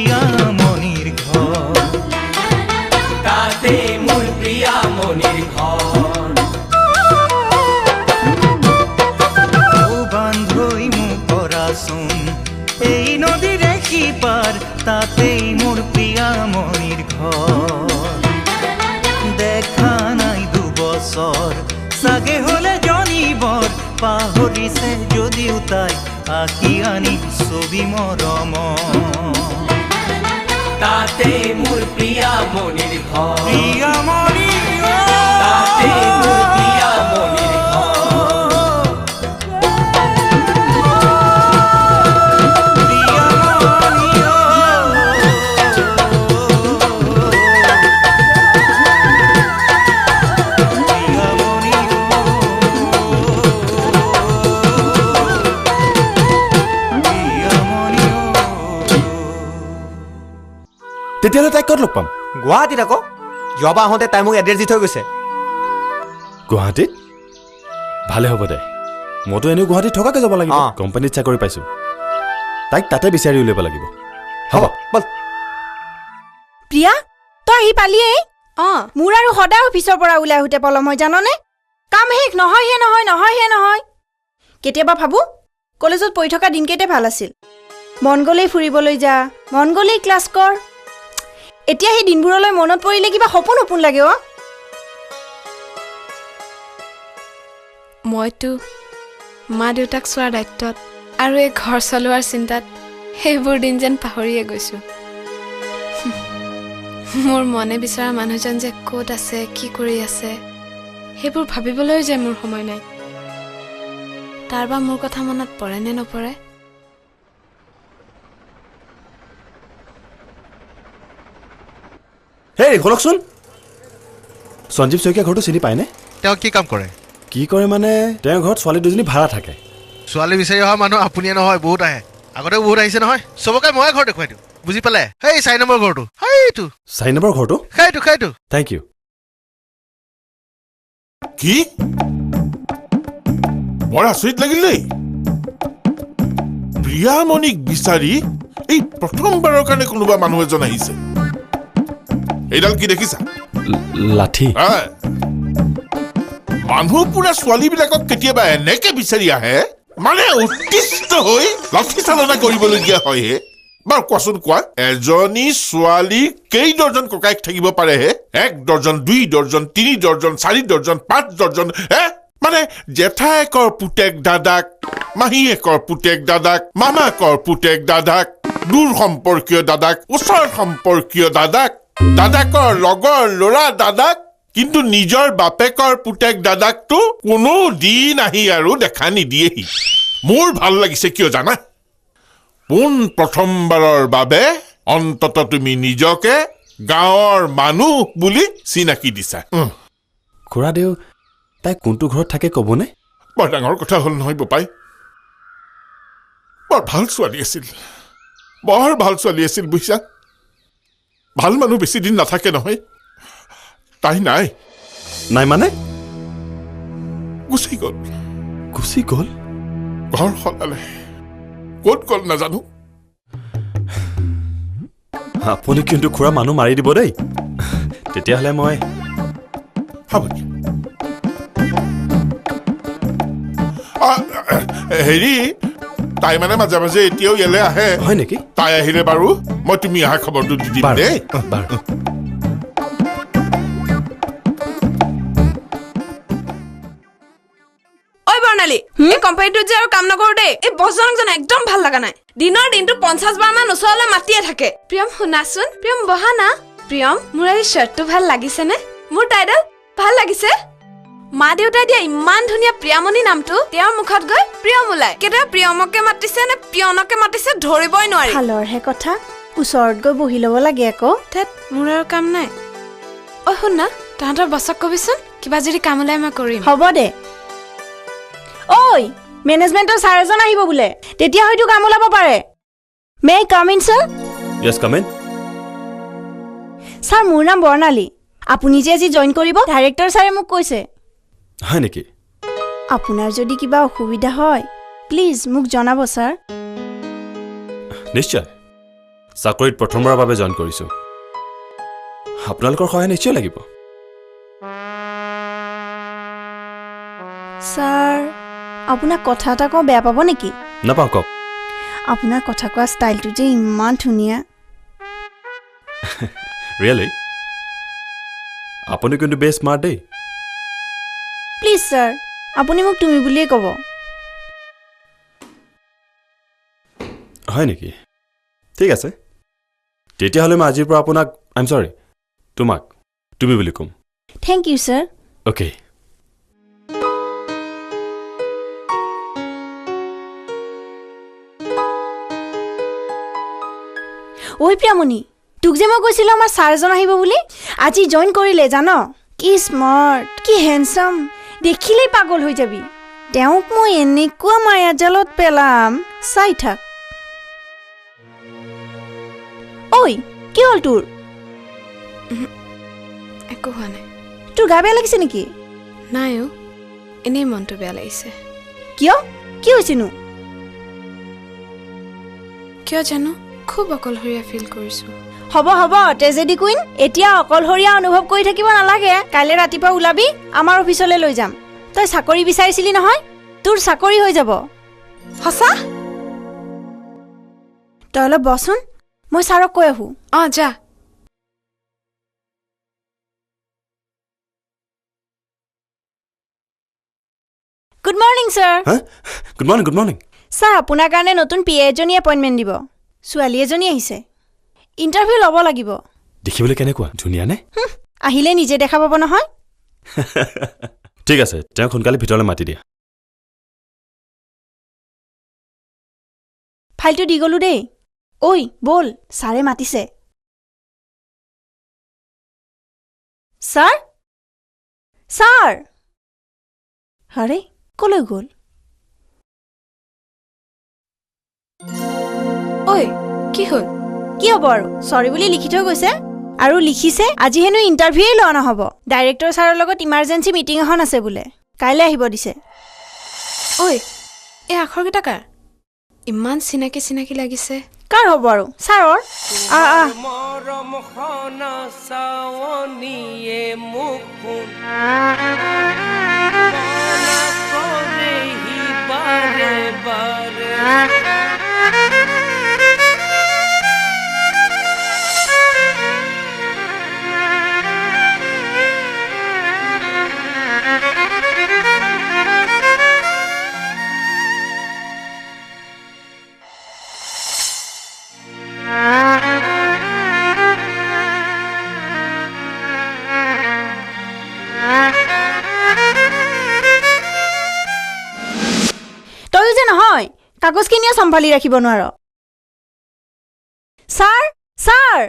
প্ৰিয়ামণিৰ ঘৰ তাতে মোৰ প্ৰিয়ামণিৰ ঘৰ বান্ধৈ মোক কৰাচোন এই নদীৰে সিপাৰ তাতেই মোৰ প্ৰিয়ামণিৰ ঘৰ দেখা নাই দুবছৰ চাগে হলে জনিবৰ পাহৰিছে যদিও তাই আঁকি আনি ছবি মৰম তাতে মোৰ প্ৰিয়ামণিৰ ঘৰ প্ৰিয়ামণি তাতে মোৰ প্ৰিয়ামণিৰ তেতিয়াহ'লে তাইক ক'ত লগ পাম গুৱাহাটীত আকৌ যোৱাবাৰ আহোঁতে তাই মোক এড্ৰেছ দি থৈ গৈছে গুৱাহাটীত ভালে হ'ব দে মইতো এনেও গুৱাহাটীত থকাকে যাব লাগিব কোম্পানীত চাকৰি পাইছোঁ তাইক তাতে বিচাৰি উলিয়াব লাগিব হ'ব বল প্ৰিয়া তই আহি পালিয়েই মোৰ আৰু সদায় অফিচৰ পৰা ওলাই আহোঁতে পলম হয় জাননে কাম শেষ নহয় কেতিয়াবা ভাবোঁ কলেজত পঢ়ি থকা দিনকেইটাই ভাল আছিল মন গ'লেই ফুৰিবলৈ যা মন গ'লেই ক্লাছ কৰ এতিয়া সেই দিনবোৰলৈ মনত পৰিলে কিবা সপোন লাগে মইতো মা দেউতাক চোৱাৰ দায়িত্বত আৰু এই ঘৰ চলোৱাৰ চিন্তাত সেইবোৰ দিন যেন পাহৰিয়ে গৈছোঁ মোৰ মনে বিচৰা মানুহজন যে ক'ত আছে কি কৰি আছে সেইবোৰ ভাবিবলৈ যে মোৰ সময় নাই তাৰ বা মোৰ কথা মনত পৰে নে নপৰে হেই শুনকচোন সঞ্জীৱ শইকীয়া ঘৰটো চিনি পায়নে তেওঁ কি কাম কৰে কি কৰে মানে তেওঁৰ ঘৰত ছোৱালী দুজনী ভাড়া থাকে ছোৱালী বিচাৰি অহা মানুহ আপুনিয়ে নহয় বহুত আহে আগতে বহুত আহিছে নহয় চবকে ময়ে ঘৰ দেখুৱাই দিওঁ বুজি পালে সেই 4 নম্বৰ ঘৰটো সেইটো 4 নম্বৰ ঘৰটো সেইটো থেংক ইউ কি বৰ আচৰিত লাগিল দেই প্ৰিয়ামণিক বিচাৰি এই প্ৰথমবাৰৰ কাৰণে কোনোবা মানুহ এজন আহিছে এইডাল কি দেখিছা লাঠি মানুহ পুৰা ছোৱালীবিলাকক কেতিয়াবা এনেকে বিচাৰি আহে মানে উৎকৃষ্ট হৈ লাঠি চালনা কৰিবলগীয়া হয় হে বাৰু কোৱাচোন কোৱা এজনী ছোৱালী কেই দৰ্জন ককায়েক থাকিব পাৰে হে 1 dozen 2 dozen 3 dozen 4 dozen 5 dozen মানে জেঠায়েকৰ পুতেক দাদাক মাহীয়েকৰ পুতেক দাদাক মামাকৰ পুতেক দাদাক দূৰ সম্পৰ্কীয় দাদাক ওচৰ সম্পৰ্কীয় দাদাক দাদাকৰ লগৰ ল'ৰা দাদাক কিন্তু নিজৰ বাপেকৰ পুতেক দাদাকতো কোনো দিন আহি আৰু দেখা নিদিয়েহি মোৰ ভাল লাগিছে কিয় জানা পোন প্ৰথমবাৰৰ বাবে অন্তত তুমি নিজকে গাঁৱৰ মানুহ বুলি চিনাকি দিছা খুৰাদেউ তাই কোনটো ঘৰত থাকে ক'বনে বৰ ডাঙৰ কথা হ'ল নহয় বোপাই বৰ ভাল ছোৱালী আছিল বুজিছা ভাল মানুহ বেছি দিন নাথাকে নহয় তাই নাই মানে গুচি গ'ল ঘৰ সলালে ক'ত গ'ল নাজানো আপুনি কিন্তু খুৰা মানুহ মাৰি দিব দেই তেতিয়াহ'লে মই হ'ব হেৰি তাই মানে মাজে মাজে এতিয়াও ইয়ালৈ আহে হয় নেকি তাই আহিলে বাৰু মই তুমি অহা খবৰটো দি দিম দেই ঐ বৰ্ণালী এই কোম্পানীটোত যে আৰু কাম নকৰো দেই এই বছজনজন একদম ভাল লগা নাই দিনৰ দিনটো 50 বাৰ মান ওচৰলৈ মাতিয়ে থাকে প্ৰিয়ম শুনাচোন প্ৰিয়ম বহা না প্ৰিয়ম মোৰ এই শ্বাৰ্টটো ভাল লাগিছে নে মোৰ টাইডাল ভাল লাগিছে মা দেউতাই দিয়া ইমান ধুনীয়া প্ৰিয়ামণি নামটো তেওঁৰ মুখত গৈ প্ৰিয়ম ওলাই কেতিয়া প্ৰিয়মকে মাতিছে নে প্ৰিয়নকে মাতিছে ধৰিবই নোৱাৰি ভালৰহে কথা ওচৰত গৈ বহি ল'ব লাগে আকৌ থেত মোৰ আৰু কাম নাই ঐ শুন না তহঁতৰ বছক কবিচোন কিবা যদি কাম ওলাই মই কৰিম হ'ব দে ঐ মেনেজমেণ্টৰ ছাৰ এজন আহিব বোলে তেতিয়া হয়তো কাম ওলাব পাৰে may I come in sir Yes come in sir মোৰ নাম বৰ্ণালী আপুনি যে আজি জইন কৰিব ডাইৰেক্টৰ ছাৰে মোক কৈছে হয় নেকি আপোনাৰ যদি কিবা অসুবিধা হয় প্লিজ মোক জনাব ছাৰ নিশ্চয় চাকৰিত প্ৰথমবাৰৰ বাবে জইন কৰিছোঁ আপোনালোকৰ সহায় নিশ্চয় লাগিব ছাৰ আপোনাক কথা এটা কওঁ বেয়া পাব নেকি নাপাওঁ কওক আপোনাৰ কথা কোৱা ষ্টাইলটো যে ইমান ধুনীয়া ৰিয়েলি আপুনি কিন্তু বেছ স্মাৰ্ট দেই প্লিজ ছাৰ আপুনি মোক তুমি বুলিয়ে ক'ব হয় নেকি ঠিক আছে তেতিয়াহ'লে মই আজিৰ পৰা আপোনাক আই এম চৰি তোমাক তুমি বুলি ক'ম থেংক ইউ ছাৰ অ'কে ঐ প্ৰিয়ামণি তোক যে মই কৈছিলোঁ আমাৰ ছাৰ এজন আহিব বুলি আজি জইন কৰিলে জান কি স্মাৰ্ট কি হেণ্ডচাম দেখিলেই পাগল হৈ যাবি তেওঁক মই এনেকুৱা মায়াজালত পেলাম চাই থাক ঐ কি হ'ল তোৰ একো হোৱা নাই তোৰ গা বেয়া লাগিছে নেকি নাই অ' এনেই মনটো বেয়া লাগিছে কিয় কি হৈছেনো কিয় জানো খুব অকলশৰীয়া ফিল কৰিছোঁ হ'ব হ'ব তেজেদি কুইন এতিয়া অকলশৰীয়া অনুভৱ কৰি থাকিব নালাগে কাইলৈ ৰাতিপুৱা ওলাবি আমাৰ অফিচলৈ লৈ যাম তই চাকৰি বিচাৰিছিলি নহয় তোৰ চাকৰি হৈ যাব সঁচা তই অলপ বচোন মই ছাৰক কৈ আহোঁ অঁ যা good morning sir good morning good morning sir আপোনাৰ কাৰণে নতুন পি এ এজনী এপইণ্টমেণ্ট দিব ছোৱালী এজনী আহিছে ইণ্টাৰভিউ ল'ব লাগিব দেখিবলৈ কেনেকুৱা ধুনীয়া নে আহিলে নিজে দেখা পাব নহয় ঠিক আছে তেওঁক সোনকালে ভিতৰলৈ মাতি দিয়া ফাইলটো দি গ'লো দেই ঐ ব'ল ছাৰে মাতিছে ছাৰ ছাৰ আৰে ক'লৈ গ'ল ঐ কি হ'ল কি হ'ব আৰু চৰি বুলি লিখি থৈ গৈছে আৰু লিখিছে আজি হেনো ইণ্টাৰভিউৱেই লোৱা নহ'ব ডাইৰেক্টৰ ছাৰৰ লগত ইমাৰ্জেঞ্চি মিটিং এখন আছে বোলে কাইলৈ আহিব দিছে ঐ এই আখৰকেইটা কাৰ ইমান চিনাকি চিনাকি লাগিছে কাৰ হ'ব আৰু ছাৰৰ মৰম খনা চাৱনিয়ে মোক বাৰে বাৰে তয়ো যে নহয় কাগজখিনিও চম্ভালি ৰাখিব নোৱাৰ ছাৰ ছাৰ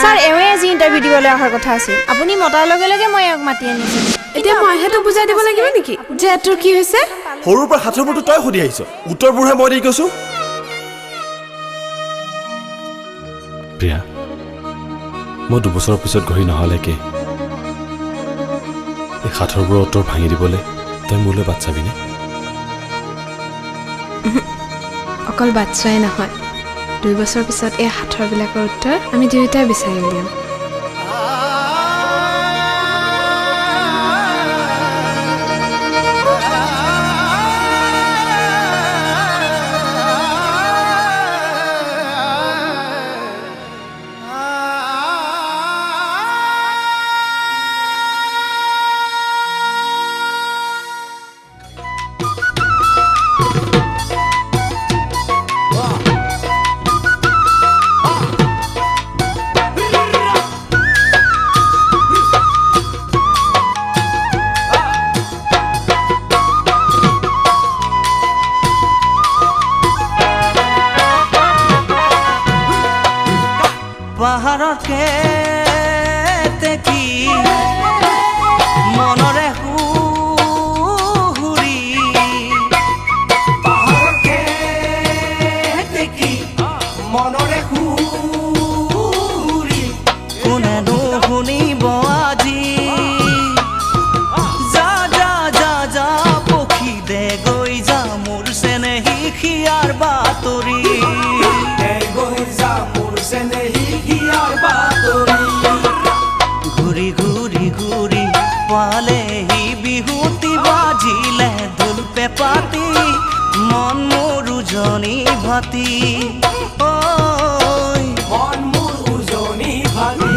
ছাৰ এওঁৱে আজি ইণ্টাৰভিউ দিবলৈ অহাৰ কথা আছিল আপুনি মতাৰ লগে লগে মই এওঁক মাতি আনিছোঁ এতিয়া মই সিহঁতক বুজাই দিব লাগিব নেকি যে তোৰ কি হৈছে সৰুৰ পৰা সাঁথৰবোৰটো তই সুধি আহিছ উত্তৰবোৰহে মই দি কৈছোঁ প্ৰিয়া মই 2 বছৰৰ পিছত ঘূৰি নহালৈকে এই সাঁথৰবোৰৰ উত্তৰ ভাঙি দিবলৈ তই মোলৈ বাট চাবিনে অকল বাট চোৱাই নহয় 2 বছৰ পিছত এই সাঁথৰবিলাকৰ উত্তৰ আমি দুয়োটাই বিচাৰি উলিয়াম পাহাৰকে দেখি মনৰে হুৰি পেপাতি মন মোৰ উজনি ভাতি মন মোৰ উজনি ভাতি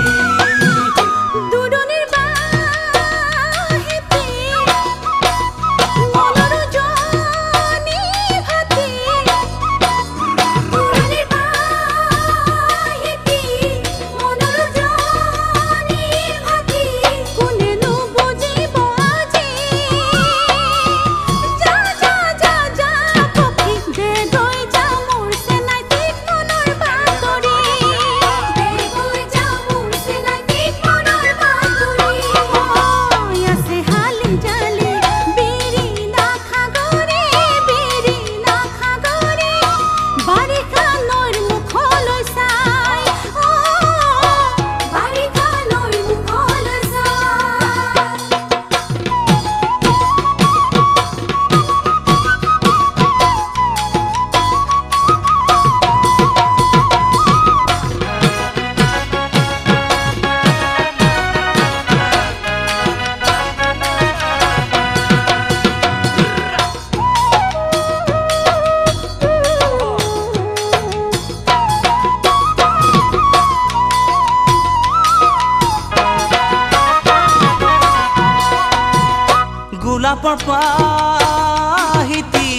গোলাপৰ পাহিতি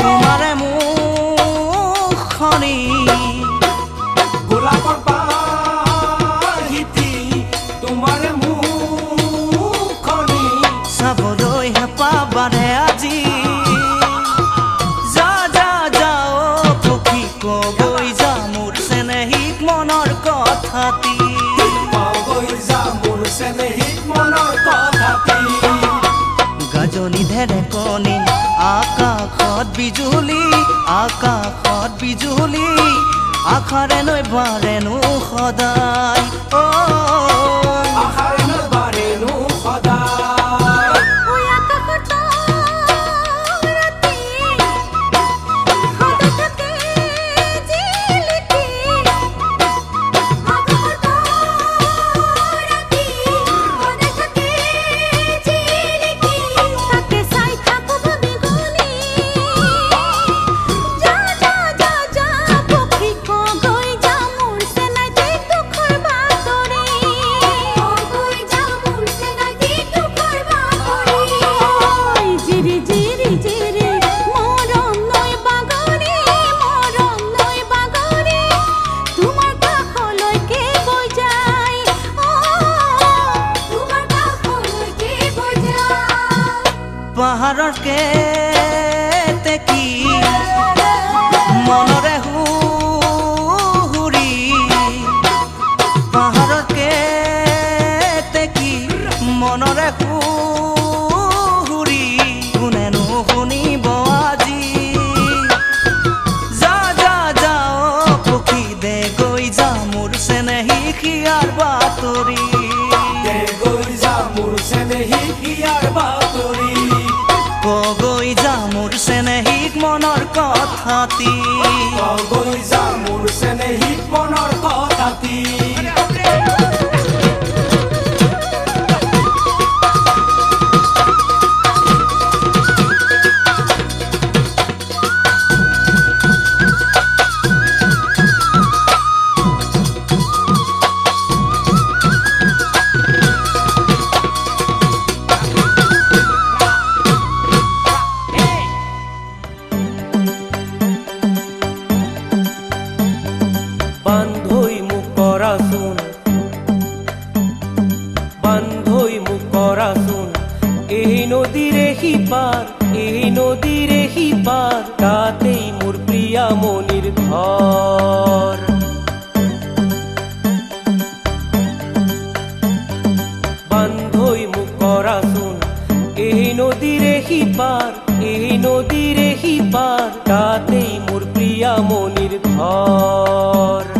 তোমাৰে মুখনি গোলাপৰ পাহিতি তোমাৰে মুখনি চাবলৈ হেঁপাহ বাঢ়ে আজি যা যা যাও পক্ষী কগৈ যা মোৰ চেনেহীক মনৰ কথাতি কগৈ যা মোৰ চেনেহীক মনৰ কথাতি গাজনি ঢেৰেকনি আকাশত বিজুলি আশাৰে নৈ বাৰেনো সদায় আশাৰে নৈ বাৰেনো সদায় পাহাৰৰ কেতেকী মনৰে হুৰি পাহাৰৰ কেতেকী মনৰে হুৰি কোনেনো শুনিব আজি যা যা যাও পক্ষী দে গৈ যা মোৰ চেনেহী হিয়াৰ বাতৰি দে গৈ যা মোৰ চেনেহী হিয়াৰ বাতৰি কগৈ যা মোৰ চেনেহীক মনৰ কথাতি কগৈ যা মোৰ চেনেহীক মনৰ কথাতি বান্ধৈ মোক কৰাচোন এই নদীৰে সিপাৰ তাতেই মোৰ প্ৰিয়া মনিৰ ঘৰ বান্ধৈ মোক কৰাচোন এই নদীৰে সিপাৰ তাতেই মোৰ প্ৰিয়া মনিৰ ঘৰ